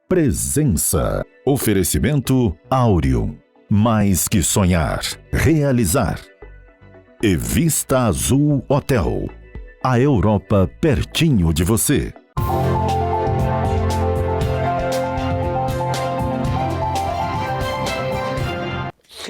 Presença. Oferecimento Áureo. Mais que sonhar, realizar. E Vista Azul Hotel. A Europa pertinho de você.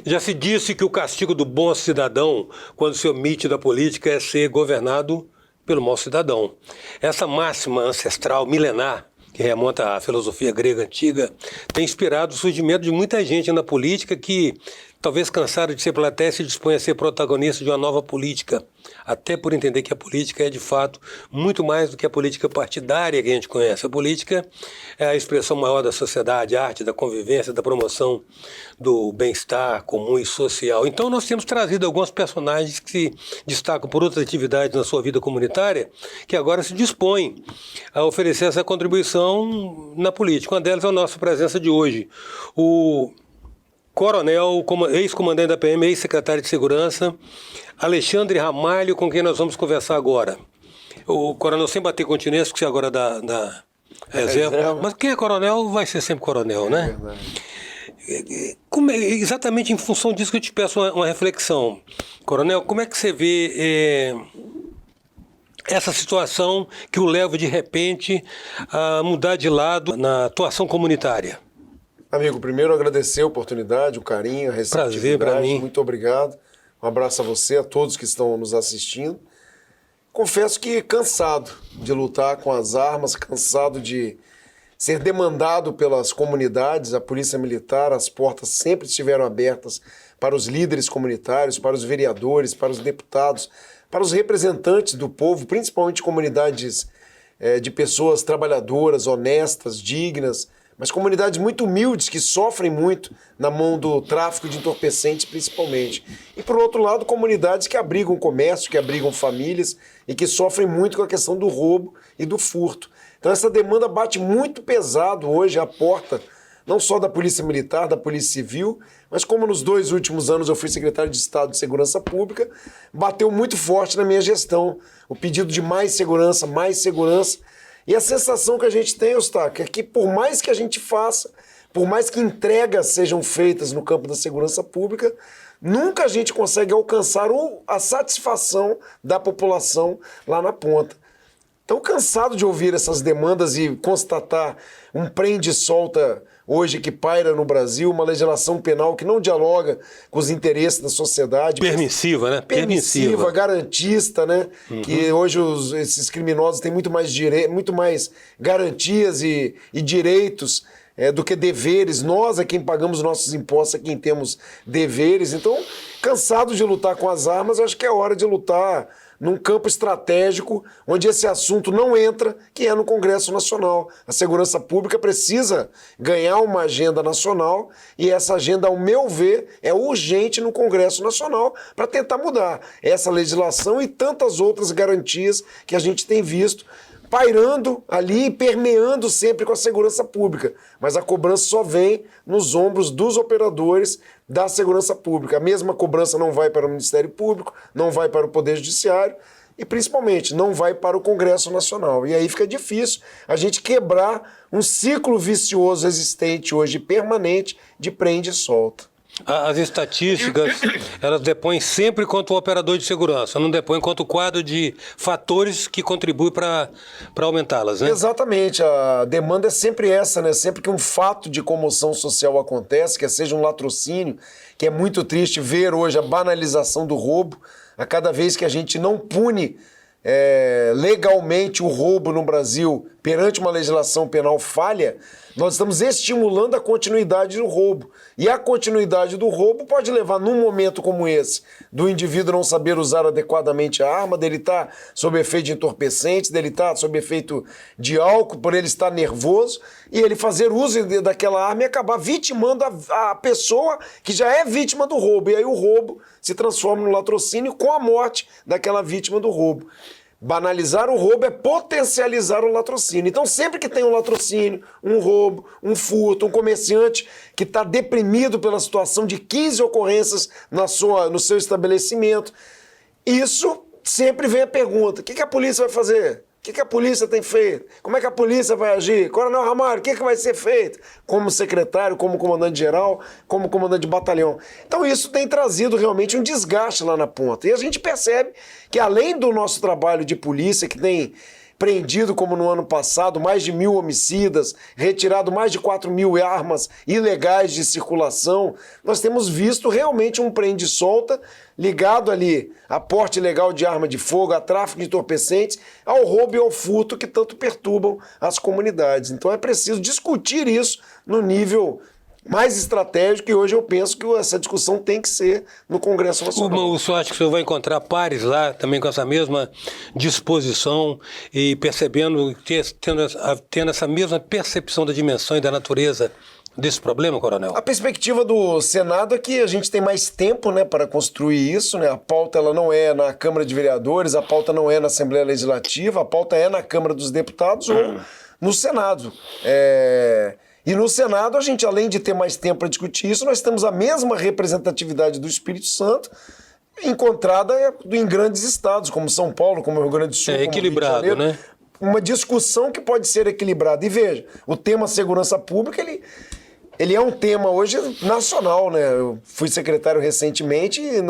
Já se disse que o castigo do bom cidadão, quando se omite da política, é ser governado pelo mau cidadão. Essa máxima ancestral, milenar, que remonta à filosofia grega antiga, tem inspirado o surgimento de muita gente na política que, talvez cansado de ser plateia, se dispõe a ser protagonista de uma nova política, até por entender que a política é, de fato, muito mais do que a política partidária que a gente conhece. A política é a expressão maior da sociedade, a arte da convivência, da promoção do bem-estar comum e social. Então, nós temos trazido alguns personagens que se destacam por outras atividades na sua vida comunitária, que agora se dispõem a oferecer essa contribuição na política. Uma delas é a nossa presença de hoje. O coronel, ex-comandante da PM, ex-secretário de Segurança, Alexandre Ramalho, com quem nós vamos conversar agora. O coronel, sem bater continência, que você agora da reserva. Mas quem é coronel vai ser sempre coronel, né? Exatamente em função disso que eu te peço uma reflexão. Coronel, como é que você vê essa situação que o leva, de repente, a mudar de lado na atuação comunitária? Amigo, primeiro agradecer a oportunidade, o carinho, a receptividade. Prazer para mim. Muito obrigado. Um abraço a você, a todos que estão nos assistindo. Confesso que cansado de lutar com as armas, cansado de ser demandado pelas comunidades, a Polícia Militar, as portas sempre estiveram abertas para os líderes comunitários, para os vereadores, para os deputados, para os representantes do povo, principalmente comunidades de pessoas trabalhadoras, honestas, dignas, mas comunidades muito humildes que sofrem muito na mão do tráfico de entorpecentes, principalmente. E, por outro lado, comunidades que abrigam comércio, que abrigam famílias e que sofrem muito com a questão do roubo e do furto. Então, essa demanda bate muito pesado hoje à porta, não só da Polícia Militar, da Polícia Civil, mas como nos 2 últimos anos eu fui secretário de Estado de Segurança Pública, bateu muito forte na minha gestão o pedido de mais segurança, mais segurança. E a sensação que a gente tem, Eustáquio, é que por mais que a gente faça, por mais que entregas sejam feitas no campo da segurança pública, nunca a gente consegue alcançar a satisfação da população lá na ponta. Então, cansado de ouvir essas demandas e constatar um prende e solta hoje que paira no Brasil, uma legislação penal que não dialoga com os interesses da sociedade. Permissiva, né? Permissiva, garantista, né? Uhum. Que hoje esses criminosos têm muito mais garantias e direitos do que deveres. Nós é quem pagamos nossos impostos, é quem temos deveres. Então, cansado de lutar com as armas, acho que é hora de lutar num campo estratégico onde esse assunto não entra, que é no Congresso Nacional. A segurança pública precisa ganhar uma agenda nacional e essa agenda, ao meu ver, é urgente no Congresso Nacional para tentar mudar essa legislação e tantas outras garantias que a gente tem visto pairando ali e permeando sempre com a segurança pública. Mas a cobrança só vem nos ombros dos operadores da segurança pública. A mesma cobrança não vai para o Ministério Público, não vai para o Poder Judiciário e, principalmente, não vai para o Congresso Nacional. E aí fica difícil a gente quebrar um ciclo vicioso existente hoje, permanente, de prende e solta. As estatísticas, elas depõem sempre contra o operador de segurança, não depõem contra o quadro de fatores que contribuem para aumentá-las, né? Exatamente, a demanda é sempre essa, né? Sempre que um fato de comoção social acontece, que seja um latrocínio, que é muito triste ver hoje a banalização do roubo, a cada vez que a gente não pune legalmente o roubo no Brasil perante uma legislação penal falha, nós estamos estimulando a continuidade do roubo. E a continuidade do roubo pode levar, num momento como esse, do indivíduo não saber usar adequadamente a arma, dele estar sob efeito de entorpecentes, dele estar sob efeito de álcool, por ele estar nervoso, e ele fazer uso daquela arma e acabar vitimando a pessoa que já é vítima do roubo. E aí o roubo se transforma no latrocínio com a morte daquela vítima do roubo. Banalizar o roubo é potencializar o latrocínio. Então, sempre que tem um latrocínio, um roubo, um furto, um comerciante que está deprimido pela situação de 15 ocorrências no seu estabelecimento, isso sempre vem a pergunta: o que a polícia vai fazer? O que a polícia tem feito? Como é que a polícia vai agir? Coronel Ramalho, o que vai ser feito? Como secretário, como comandante-geral, como comandante de batalhão. Então isso tem trazido realmente um desgaste lá na ponta. E a gente percebe que além do nosso trabalho de polícia, que tem prendido, como no ano passado, mais de 1.000 homicidas, retirado mais de 4.000 armas ilegais de circulação, nós temos visto realmente um prende-solta ligado ali a porte ilegal de arma de fogo, a tráfico de entorpecentes, ao roubo e ao furto que tanto perturbam as comunidades. Então é preciso discutir isso no nível mais estratégico, e hoje eu penso que essa discussão tem que ser no Congresso Nacional. O senhor acha que o senhor vai encontrar pares lá também com essa mesma disposição e percebendo, tendo essa mesma percepção da dimensão e da natureza desse problema, coronel? A perspectiva do Senado é que a gente tem mais tempo, né, para construir isso, né? A pauta ela não é na Câmara de Vereadores, a pauta não é na Assembleia Legislativa, a pauta é na Câmara dos Deputados ou no Senado. E no Senado, a gente, além de ter mais tempo para discutir isso, nós temos a mesma representatividade do Espírito Santo encontrada em grandes estados, como São Paulo, como Rio Grande do Sul, como equilibrado, Rio de Janeiro. né? Uma discussão que pode ser equilibrada. E veja, o tema segurança pública, ele é um tema hoje nacional, né? Eu fui secretário recentemente e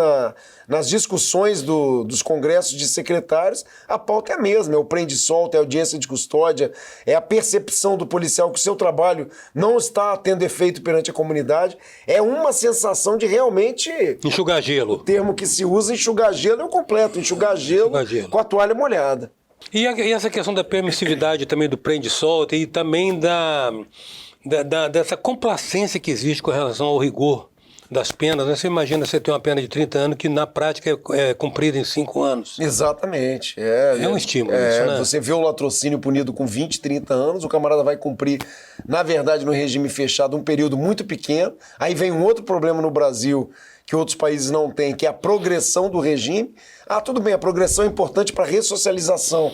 nas discussões dos congressos de secretários, a pauta é a mesma, é o prende-solta, é a audiência de custódia, é a percepção do policial que o seu trabalho não está tendo efeito perante a comunidade, é uma sensação de realmente... Enxugar gelo. O termo que se usa, enxugar gelo, é o completo, enxugar gelo com a toalha molhada. E essa questão da permissividade também do prende-solta e também dessa complacência que existe com relação ao rigor das penas, né? Você imagina você ter uma pena de 30 anos que na prática é cumprida em 5 anos. Exatamente. É um estímulo isso, né? Você vê o latrocínio punido com 20, 30 anos, o camarada vai cumprir, na verdade, no regime fechado, um período muito pequeno. Aí vem um outro problema no Brasil que outros países não têm, que é a progressão do regime. Tudo bem, a progressão é importante para a ressocialização,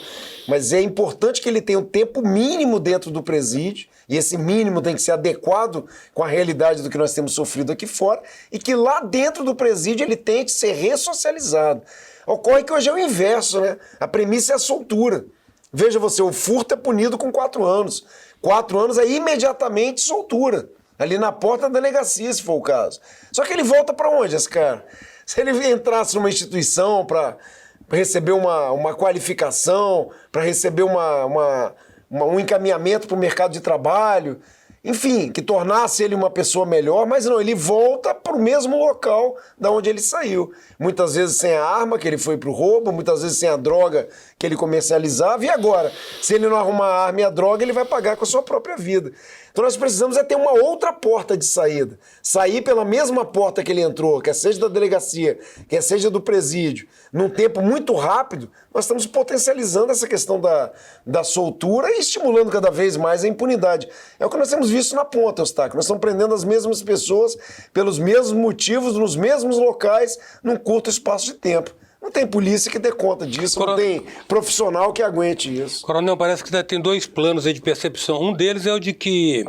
mas é importante que ele tenha um tempo mínimo dentro do presídio, e esse mínimo tem que ser adequado com a realidade do que nós temos sofrido aqui fora, e que lá dentro do presídio ele tente ser ressocializado. Ocorre que hoje é o inverso, né? A premissa é a soltura. Veja você, o furto é punido com 4 anos. 4 anos é imediatamente soltura. Ali na porta da delegacia, se for o caso. Só que ele volta para onde, esse cara? Se ele entrasse numa instituição para receber uma qualificação, para receber um encaminhamento para o mercado de trabalho, enfim, que tornasse ele uma pessoa melhor, mas não, ele volta para o mesmo local da onde ele saiu. Muitas vezes sem a arma, que ele foi para o roubo, muitas vezes sem a droga que ele comercializava, e agora? Se ele não arrumar a arma e a droga, ele vai pagar com a sua própria vida. Então nós precisamos ter uma outra porta de saída. Sair pela mesma porta que ele entrou, quer seja da delegacia, quer seja do presídio, num tempo muito rápido, nós estamos potencializando essa questão da soltura e estimulando cada vez mais a impunidade. É o que nós temos visto na ponta, Eustáquio. Nós estamos prendendo as mesmas pessoas pelos mesmos motivos, nos mesmos locais, num curto espaço de tempo. Não tem polícia que dê conta disso, não tem profissional que aguente isso. Coronel, parece que tem 2 planos aí de percepção. Um deles é o de que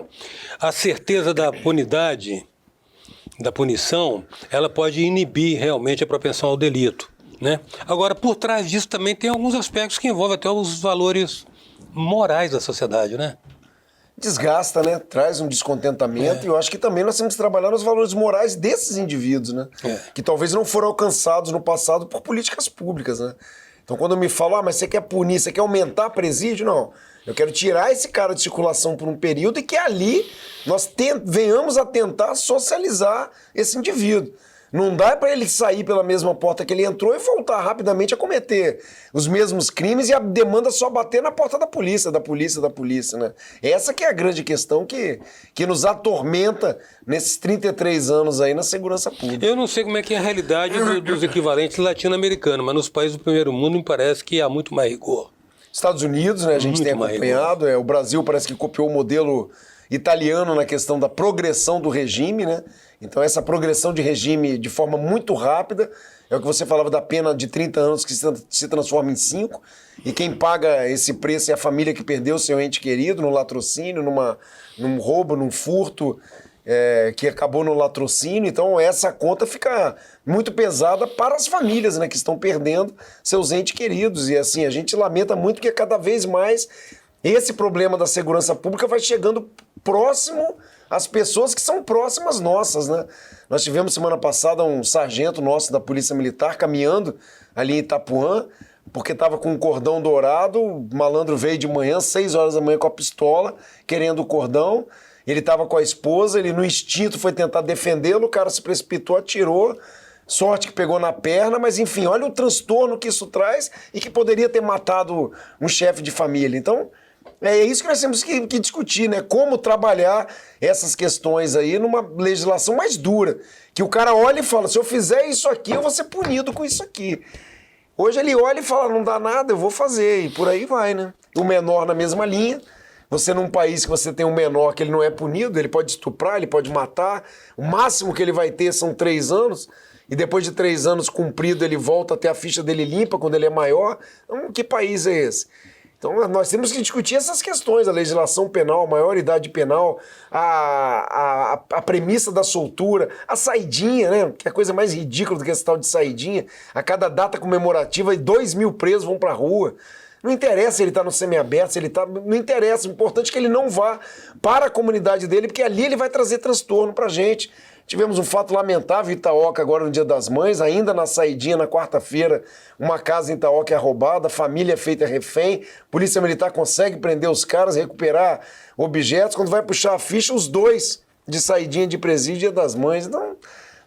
a certeza da punidade, da punição, ela pode inibir realmente a propensão ao delito, né? Agora, por trás disso também tem alguns aspectos que envolvem até os valores morais da sociedade, né? Desgasta, né? Traz um descontentamento, e eu acho que também nós temos que trabalhar nos valores morais desses indivíduos, né? Que talvez não foram alcançados no passado por políticas públicas, né? Então quando me falam, mas você quer punir, você quer aumentar presídio? Não, eu quero tirar esse cara de circulação por um período e que ali nós venhamos a tentar socializar esse indivíduo. Não dá para ele sair pela mesma porta que ele entrou e voltar rapidamente a cometer os mesmos crimes e a demanda só bater na porta da polícia, né? Essa que é a grande questão que nos atormenta nesses 33 anos aí na segurança pública. Eu não sei como é que é a realidade dos equivalentes latino-americanos, mas nos países do primeiro mundo me parece que há muito mais rigor. Estados Unidos, né, a gente tem acompanhado, o Brasil parece que copiou o modelo italiano na questão da progressão do regime, né? Então essa progressão de regime de forma muito rápida, é o que você falava da pena de 30 anos que se transforma em 5, e quem paga esse preço é a família que perdeu seu ente querido no latrocínio, num roubo, num furto, que acabou no latrocínio, então essa conta fica muito pesada para as famílias, né, que estão perdendo seus entes queridos. E assim, a gente lamenta muito que cada vez mais esse problema da segurança pública vai chegando próximo às pessoas que são próximas nossas, né? Nós tivemos semana passada um sargento nosso da Polícia Militar caminhando ali em Itapuã, porque estava com um cordão dourado, o malandro veio de manhã, 6 horas da manhã com a pistola, querendo o cordão. Ele estava com a esposa, ele no instinto foi tentar defendê-lo, o cara se precipitou, atirou, sorte que pegou na perna, mas enfim, olha o transtorno que isso traz e que poderia ter matado um chefe de família. Então, é isso que nós temos que discutir, né? Como trabalhar essas questões aí numa legislação mais dura. Que o cara olha e fala, se eu fizer isso aqui, eu vou ser punido com isso aqui. Hoje ele olha e fala, não dá nada, eu vou fazer, e por aí vai, né? O menor na mesma linha. Você num país que você tem um menor que ele não é punido, ele pode estuprar, ele pode matar, o máximo que ele vai ter são 3 anos, e depois de 3 anos cumprido ele volta a ter a ficha dele limpa quando ele é maior. Então, que país é esse? Então nós temos que discutir essas questões, a legislação penal, a maioridade penal, a premissa da soltura, a saidinha, né? Que é a coisa mais ridícula do que esse tal de saidinha. A cada data comemorativa, 2.000 presos vão pra rua. Não interessa se ele está no semiaberto, se ele está... Não interessa, o importante é que ele não vá para a comunidade dele, porque ali ele vai trazer transtorno para a gente. Tivemos um fato lamentável em Itaoca agora no Dia das Mães, ainda na saidinha, na quarta-feira, uma casa em Itaoca é roubada, a família é feita refém, Polícia Militar consegue prender os caras, recuperar objetos, quando vai puxar a ficha, os 2 de saidinha de presídio Dia das Mães. Então,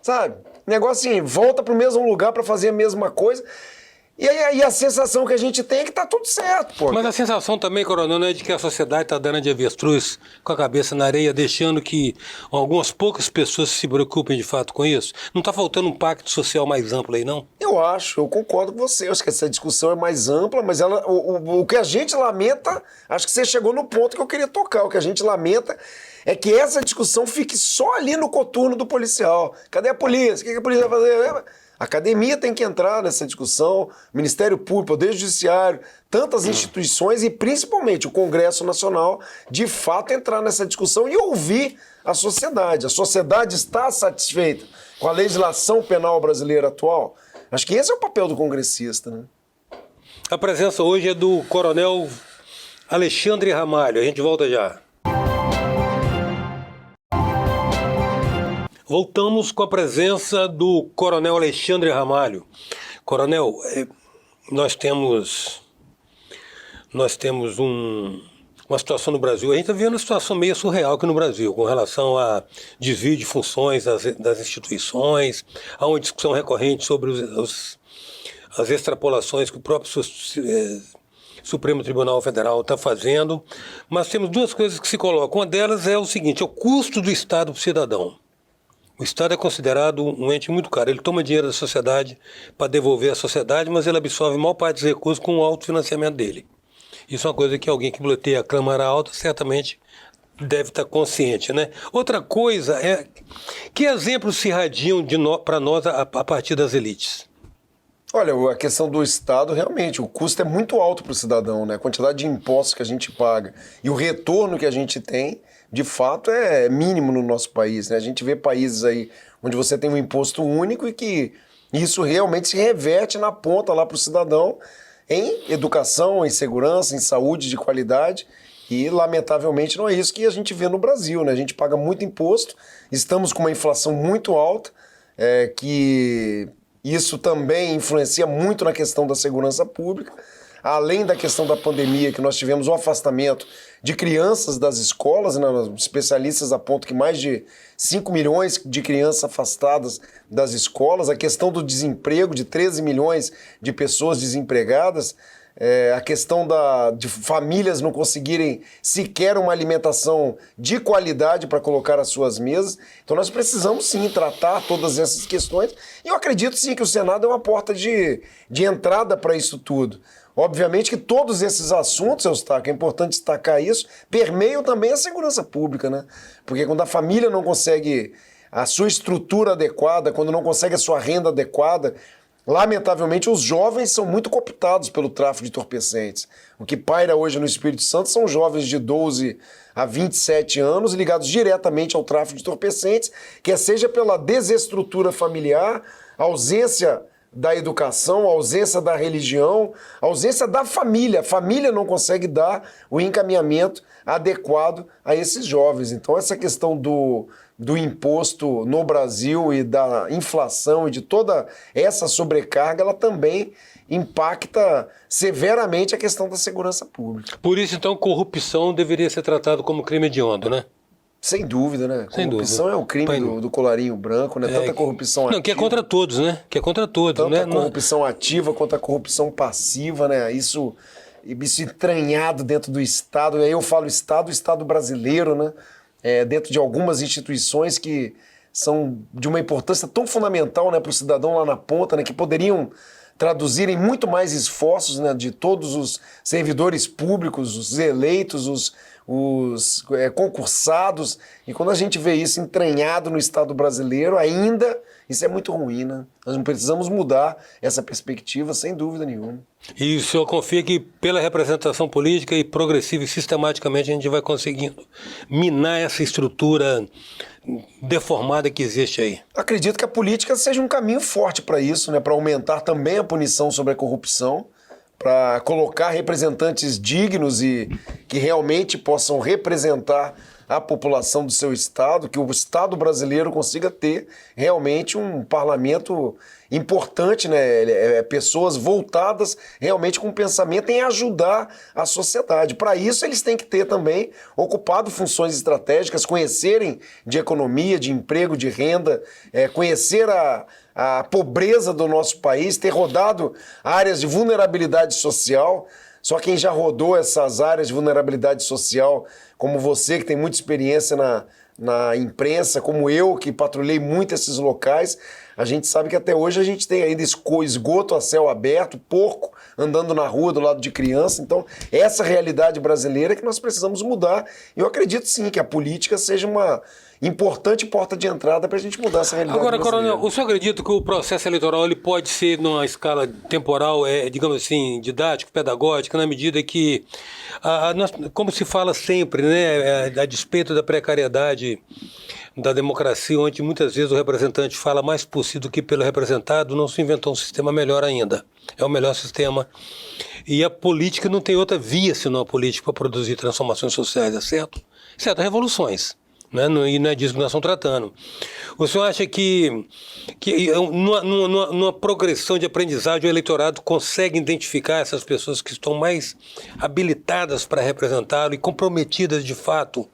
sabe, negócio assim, volta para o mesmo lugar para fazer a mesma coisa. E aí a sensação que a gente tem é que tá tudo certo, pô. Mas a sensação também, coronel, não é de que a sociedade está dando de avestruz com a cabeça na areia, deixando que algumas poucas pessoas se preocupem de fato com isso? Não está faltando um pacto social mais amplo aí, não? Eu concordo com você. Eu acho que essa discussão é mais ampla, mas o que a gente lamenta, acho que você chegou no ponto que eu queria tocar. O que a gente lamenta é que essa discussão fique só ali no coturno do policial. Cadê a polícia? O que a polícia vai fazer? A academia tem que entrar nessa discussão, Ministério Público, Poder Judiciário, tantas instituições e principalmente o Congresso Nacional, de fato entrar nessa discussão e ouvir a sociedade. A sociedade está satisfeita com a legislação penal brasileira atual? Acho que esse é o papel do congressista, né? A presença hoje é do coronel Alexandre Ramalho. A gente volta já. Voltamos com a presença do coronel Alexandre Ramalho. Coronel, nós temos uma situação no Brasil, a gente está vendo uma situação meio surreal aqui no Brasil, com relação a desvio de funções das instituições, há uma discussão recorrente sobre as extrapolações que o próprio Supremo Tribunal Federal está fazendo, mas temos 2 coisas que se colocam. Uma delas é o seguinte, é o custo do Estado para o cidadão. O Estado é considerado um ente muito caro. Ele toma dinheiro da sociedade para devolver à sociedade, mas ele absorve a maior parte dos recursos com o autofinanciamento dele. Isso é uma coisa que alguém que bloqueia a Câmara Alta certamente deve estar consciente, né? Outra coisa é que exemplos se irradiam para nós a partir das elites? Olha, a questão do Estado, realmente, o custo é muito alto para o cidadão, né? A quantidade de impostos que a gente paga e o retorno que a gente tem, de fato, é mínimo no nosso país, né? A gente vê países aí onde você tem um imposto único e que isso realmente se reverte na ponta lá para o cidadão em educação, em segurança, em saúde de qualidade e, lamentavelmente, não é isso que a gente vê no Brasil, né? A gente paga muito imposto, estamos com uma inflação muito alta, que isso também influencia muito na questão da segurança pública, além da questão da pandemia, que nós tivemos o afastamento de crianças das escolas, né? Especialistas apontam que mais de 5 milhões de crianças afastadas das escolas, a questão do desemprego, de 13 milhões de pessoas desempregadas, a questão de famílias não conseguirem sequer uma alimentação de qualidade para colocar às suas mesas. Então nós precisamos sim tratar todas essas questões e eu acredito sim que o Senado é uma porta de entrada para isso tudo. Obviamente que todos esses assuntos, Eustáquio, é importante destacar isso, permeiam também a segurança pública, né? Porque quando a família não consegue a sua estrutura adequada, quando não consegue a sua renda adequada, lamentavelmente, os jovens são muito cooptados pelo tráfico de entorpecentes. O que paira hoje no Espírito Santo são jovens de 12 a 27 anos ligados diretamente ao tráfico de entorpecentes, quer seja pela desestrutura familiar, ausência da educação, ausência da religião, ausência da família. A família não consegue dar o encaminhamento adequado a esses jovens. Então, essa questão do imposto no Brasil e da inflação e de toda essa sobrecarga, ela também impacta severamente a questão da segurança pública. Por isso, então, corrupção deveria ser tratada como crime hediondo, né? Sem dúvida, né? Sem corrupção dúvida. É o crime do colarinho branco, né? Tanta corrupção ativa. Não, que é contra todos, né? Que é contra todos, Tanta né? corrupção ativa quanto a corrupção passiva, né? Isso entranhado dentro do Estado. E aí eu falo Estado, o Estado brasileiro, né? Dentro de algumas instituições que são de uma importância tão fundamental, né, para o cidadão lá na ponta, né? Que poderiam traduzirem muito mais esforços, né, de todos os servidores públicos, os eleitos, os concursados. E quando a gente vê isso entranhado no Estado brasileiro, ainda isso é muito ruim, né? Nós não precisamos mudar essa perspectiva, sem dúvida nenhuma. E o senhor confia que pela representação política e progressiva e sistematicamente a gente vai conseguindo minar essa estrutura deformada que existe aí? Acredito que a política seja um caminho forte para isso, né? Para aumentar também a punição sobre a corrupção, para colocar representantes dignos e que realmente possam representar a população do seu estado, que o Estado brasileiro consiga ter realmente um parlamento importante, né? Pessoas voltadas realmente com pensamento em ajudar a sociedade. Para isso, eles têm que ter também ocupado funções estratégicas, conhecerem de economia, de emprego, de renda, conhecer a pobreza do nosso país, ter rodado áreas de vulnerabilidade social. Só quem já rodou essas áreas de vulnerabilidade social, como você, que tem muita experiência na imprensa, como eu, que patrulhei muito esses locais, a gente sabe que até hoje a gente tem ainda esgoto a céu aberto, porco andando na rua do lado de criança. Então, essa realidade brasileira é que nós precisamos mudar. Eu acredito sim que a política seja uma importante porta de entrada para a gente mudar essa realidade brasileira. Agora, Coronel, o senhor acredita que o processo eleitoral ele pode ser numa escala temporal, digamos assim, didático, pedagógica, na medida que, como se fala sempre, né, a despeito da precariedade da democracia, onde muitas vezes o representante fala mais por si do que pelo representado, não se inventou um sistema melhor ainda. É o melhor sistema. E a política não tem outra via senão a política para produzir transformações sociais, é certo? Certo, revoluções. Né? E não é disso que nós estamos tratando. O senhor acha que numa progressão de aprendizagem o eleitorado consegue identificar essas pessoas que estão mais habilitadas para representá-lo e comprometidas de fato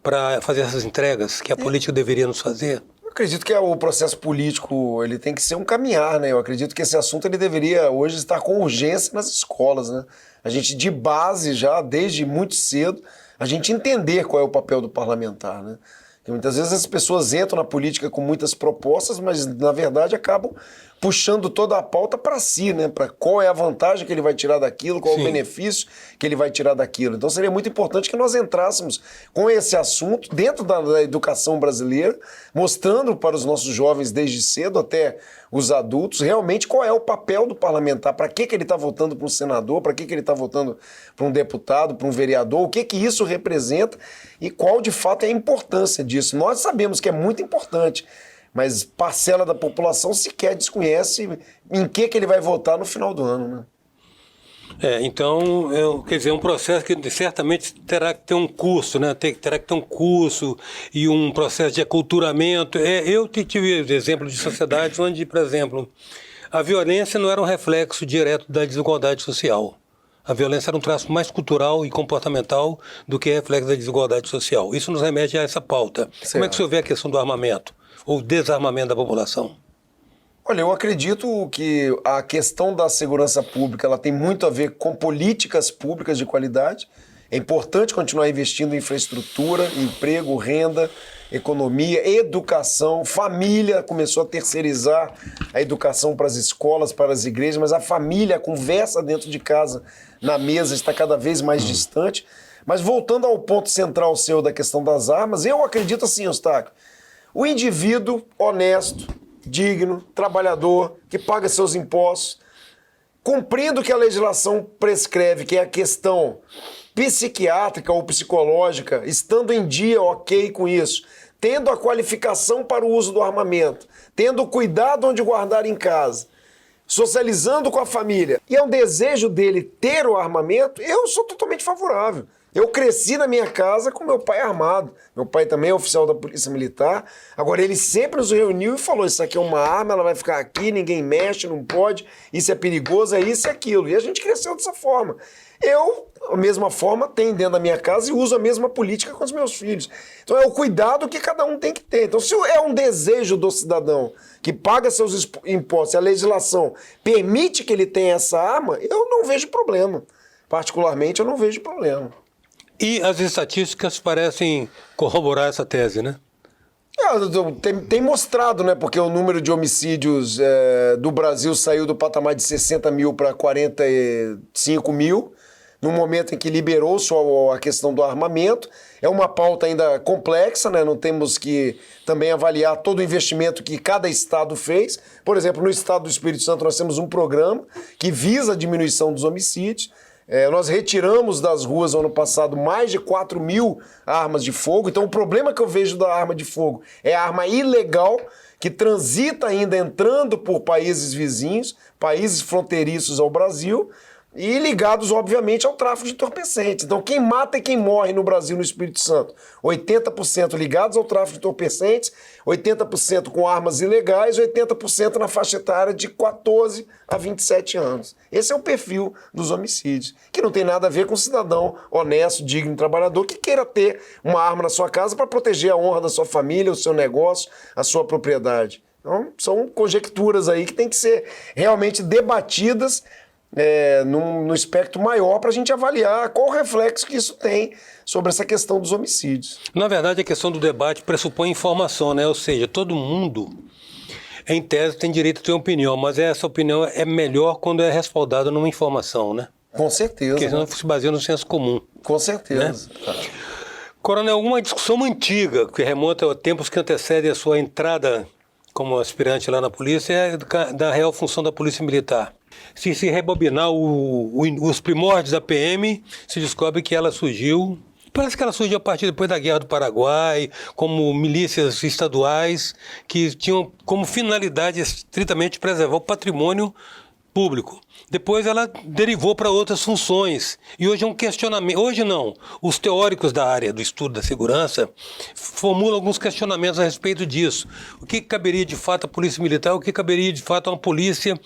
para fazer essas entregas que a política deveria nos fazer? Eu acredito que o processo político ele tem que ser um caminhar, né? Eu acredito que esse assunto ele deveria hoje estar com urgência nas escolas, né? A gente de base já, desde muito cedo, a gente entender qual é o papel do parlamentar, né? Porque muitas vezes as pessoas entram na política com muitas propostas, mas na verdade acabam puxando toda a pauta para si, né? Para qual é a vantagem que ele vai tirar daquilo, qual é o benefício que ele vai tirar daquilo. Então seria muito importante que nós entrássemos com esse assunto dentro da educação brasileira, mostrando para os nossos jovens desde cedo até os adultos realmente qual é o papel do parlamentar, para que ele está votando para um senador, para que ele está votando para um deputado, para um vereador, o que isso representa e qual de fato é a importância disso. Nós sabemos que é muito importante, mas parcela da população sequer desconhece em que ele vai votar no final do ano, né? Então, quer dizer, é um processo que certamente terá que ter um curso, né? Terá que ter um curso e um processo de aculturamento. Eu tive exemplos de sociedades onde, por exemplo, a violência não era um reflexo direto da desigualdade social. A violência era um traço mais cultural e comportamental do que reflexo da desigualdade social. Isso nos remete a essa pauta. Certo. Como é que o senhor vê a questão do armamento ou desarmamento da população? Olha, eu acredito que a questão da segurança pública ela tem muito a ver com políticas públicas de qualidade. É importante continuar investindo em infraestrutura, emprego, renda, economia, educação, família. Começou a terceirizar a educação para as escolas, para as igrejas, mas a família, a conversa dentro de casa, na mesa, está cada vez mais distante. Mas voltando ao ponto central seu da questão das armas, eu acredito assim, Eustáquio, o indivíduo honesto, digno, trabalhador, que paga seus impostos, cumprindo o que a legislação prescreve, que é a questão psiquiátrica ou psicológica, estando em dia, ok com isso, tendo a qualificação para o uso do armamento, tendo o cuidado onde guardar em casa, socializando com a família, e é um desejo dele ter o armamento, eu sou totalmente favorável. Eu cresci na minha casa com meu pai armado. Meu pai também é oficial da Polícia Militar. Agora, ele sempre nos reuniu e falou, isso aqui é uma arma, ela vai ficar aqui, ninguém mexe, não pode, isso é perigoso, é isso e aquilo. E a gente cresceu dessa forma. Eu, da mesma forma, tenho dentro da minha casa e uso a mesma política com os meus filhos. Então é o cuidado que cada um tem que ter. Então se é um desejo do cidadão que paga seus impostos e a legislação permite que ele tenha essa arma, eu não vejo problema. Particularmente, eu não vejo problema. E as estatísticas parecem corroborar essa tese, né? Tem mostrado, né? Porque o número de homicídios do Brasil saiu do patamar de 60 mil para 45 mil, no momento em que liberou só a questão do armamento. É uma pauta ainda complexa, né? Não temos que também avaliar todo o investimento que cada estado fez. Por exemplo, no estado do Espírito Santo nós temos um programa que visa a diminuição dos homicídios. Nós retiramos das ruas ano passado mais de 4 mil armas de fogo. Então o problema que eu vejo da arma de fogo é a arma ilegal que transita ainda entrando por países vizinhos, países fronteiriços ao Brasil, e ligados, obviamente, ao tráfico de entorpecentes. Então, quem mata e quem morre no Brasil, no Espírito Santo? 80% ligados ao tráfico de entorpecentes, 80% com armas ilegais, 80% na faixa etária de 14 a 27 anos. Esse é o perfil dos homicídios, que não tem nada a ver com um cidadão honesto, digno, trabalhador, que queira ter uma arma na sua casa para proteger a honra da sua família, o seu negócio, a sua propriedade. Então, são conjecturas aí que têm que ser realmente debatidas no espectro maior para a gente avaliar qual o reflexo que isso tem sobre essa questão dos homicídios. Na verdade, a questão do debate pressupõe informação, né? Ou seja, todo mundo, em tese, tem direito a ter uma opinião, mas essa opinião é melhor quando é respaldada numa informação, né? Com certeza. Porque senão se baseia no senso comum. Com certeza. Né? Coronel, alguma discussão antiga que remonta a tempos que antecedem a sua entrada como aspirante lá na polícia é da real função da Polícia Militar. Se rebobinar os primórdios da PM, se descobre que ela surgiu, parece que ela surgiu a partir depois da Guerra do Paraguai, como milícias estaduais que tinham como finalidade estritamente preservar o patrimônio público. Depois ela derivou para outras funções. E hoje é um questionamento. Hoje não. Os teóricos da área do estudo da segurança formulam alguns questionamentos a respeito disso. O que caberia de fato à Polícia Militar? O que caberia de fato a uma polícia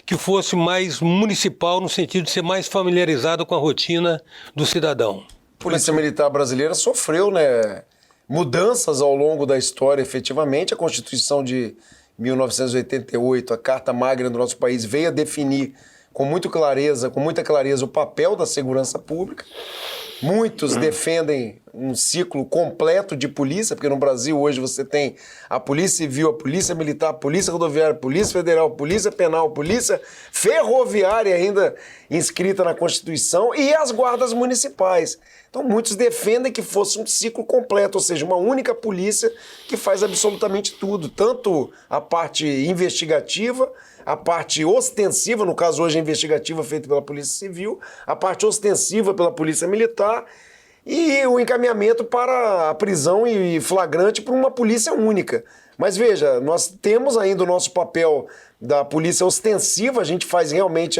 que fosse mais municipal, no sentido de ser mais familiarizada com a rotina do cidadão? A Polícia Militar brasileira sofreu, né, mudanças ao longo da história, efetivamente. A Constituição de 1988, a Carta Magna do nosso país, veio a definir com muita clareza o papel da segurança pública. Muitos defendem um ciclo completo de polícia, porque no Brasil hoje você tem a Polícia Civil, a Polícia Militar, a Polícia Rodoviária, a Polícia Federal, a Polícia Penal, a Polícia Ferroviária ainda inscrita na Constituição e as guardas municipais. Então muitos defendem que fosse um ciclo completo, ou seja, uma única polícia que faz absolutamente tudo, tanto a parte investigativa, a parte ostensiva, no caso hoje a investigativa feita pela Polícia Civil, a parte ostensiva pela Polícia Militar e o encaminhamento para a prisão e flagrante por uma polícia única. Mas veja, nós temos ainda o nosso papel da polícia ostensiva, a gente faz realmente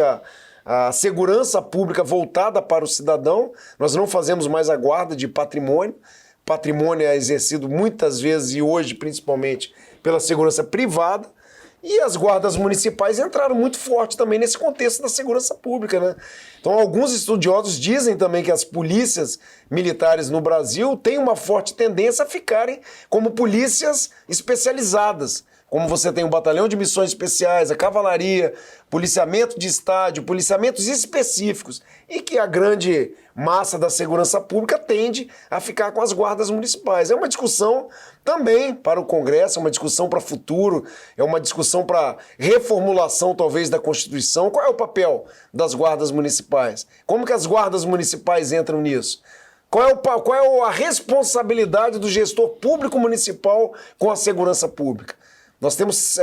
a segurança pública voltada para o cidadão, nós não fazemos mais a guarda de patrimônio. Patrimônio é exercido muitas vezes e hoje principalmente pela segurança privada. E as guardas municipais entraram muito forte também nesse contexto da segurança pública, né? Então, alguns estudiosos dizem também que as polícias militares no Brasil têm uma forte tendência a ficarem como polícias especializadas. Como você tem o batalhão de missões especiais, a cavalaria, policiamento de estádio, policiamentos específicos, e que a grande massa da segurança pública tende a ficar com as guardas municipais. É uma discussão também para o Congresso, é uma discussão para o futuro, é uma discussão para reformulação talvez da Constituição. Qual é o papel das guardas municipais? Como que as guardas municipais entram nisso? Qual é a responsabilidade do gestor público municipal com a segurança pública? Nós temos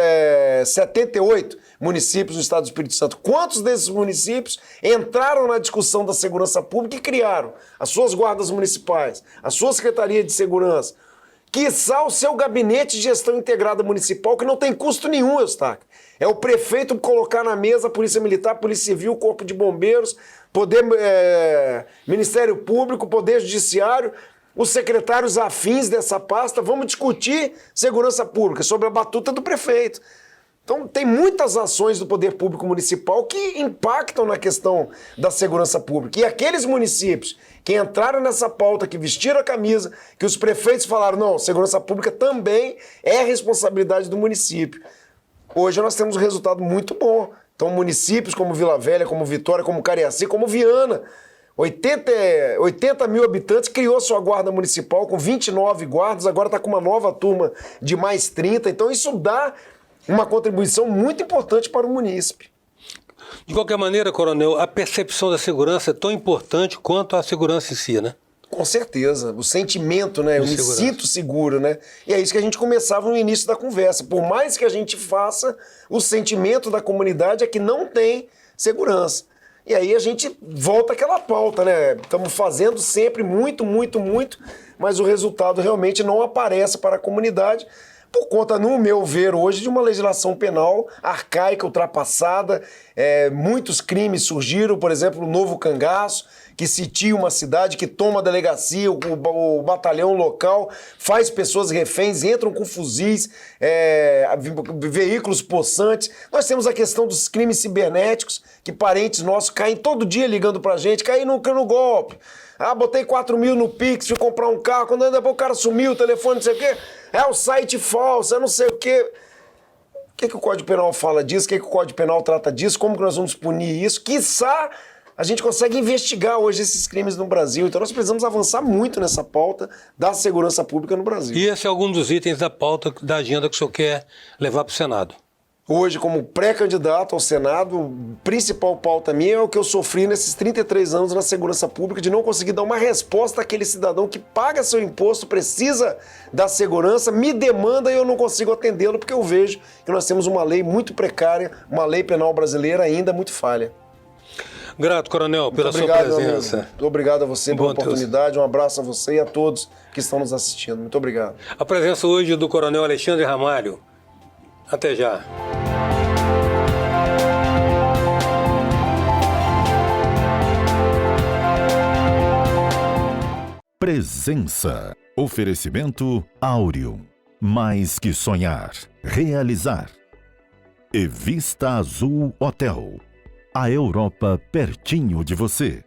78 municípios no estado do Espírito Santo. Quantos desses municípios entraram na discussão da segurança pública e criaram as suas guardas municipais, a sua Secretaria de Segurança, quiçá o seu gabinete de gestão integrada municipal, que não tem custo nenhum, Eustáquio. É o prefeito colocar na mesa a Polícia Militar, Polícia Civil, Corpo de Bombeiros, Ministério Público, Poder Judiciário, os secretários afins dessa pasta. Vamos discutir segurança pública sobre a batuta do prefeito. Então, tem muitas ações do poder público municipal que impactam na questão da segurança pública. E aqueles municípios que entraram nessa pauta, que vestiram a camisa, que os prefeitos falaram, não, segurança pública também é responsabilidade do município. Hoje nós temos um resultado muito bom. Então, municípios como Vila Velha, como Vitória, como Cariacica, como Viana, 80 mil habitantes, criou sua guarda municipal com 29 guardas, agora está com uma nova turma de mais 30. Então isso dá uma contribuição muito importante para o munícipe. De qualquer maneira, coronel, a percepção da segurança é tão importante quanto a segurança em si, né? Com certeza, o sentimento, né? Eu me sinto seguro, né? E é isso que a gente começava no início da conversa. Por mais que a gente faça, o sentimento da comunidade é que não tem segurança. E aí a gente volta àquela pauta, né? Estamos fazendo sempre muito, mas o resultado realmente não aparece para a comunidade por conta, no meu ver hoje, de uma legislação penal arcaica, ultrapassada. Muitos crimes surgiram, por exemplo, o Novo Cangaço, que sitia uma cidade, que toma a delegacia, o batalhão local, faz pessoas reféns, entram com fuzis, veículos possantes. Nós temos a questão dos crimes cibernéticos, que parentes nossos caem todo dia ligando pra gente, caí no golpe. Ah, botei 4 mil no Pix, fui comprar um carro, quando o cara sumiu, o telefone, não sei o quê. É o site falso, eu não sei o quê. O que o Código Penal fala disso? O que o Código Penal trata disso? Como que nós vamos punir isso? Quiçá a gente consegue investigar hoje esses crimes no Brasil. Então nós precisamos avançar muito nessa pauta da segurança pública no Brasil. E esse é algum dos itens da pauta, da agenda que o senhor quer levar para o Senado? Hoje, como pré-candidato ao Senado, a principal pauta minha é o que eu sofri nesses 33 anos na segurança pública, de não conseguir dar uma resposta àquele cidadão que paga seu imposto, precisa da segurança, me demanda e eu não consigo atendê-lo, porque eu vejo que nós temos uma lei muito precária, uma lei penal brasileira ainda muito falha. Grato, coronel, pela sua presença. Muito obrigado a você pela oportunidade, um abraço a você e a todos que estão nos assistindo. Muito obrigado. A presença hoje do coronel Alexandre Ramalho. Até já. Presença. Oferecimento Áureo. Mais que sonhar, realizar. E Vista Azul Hotel. A Europa pertinho de você.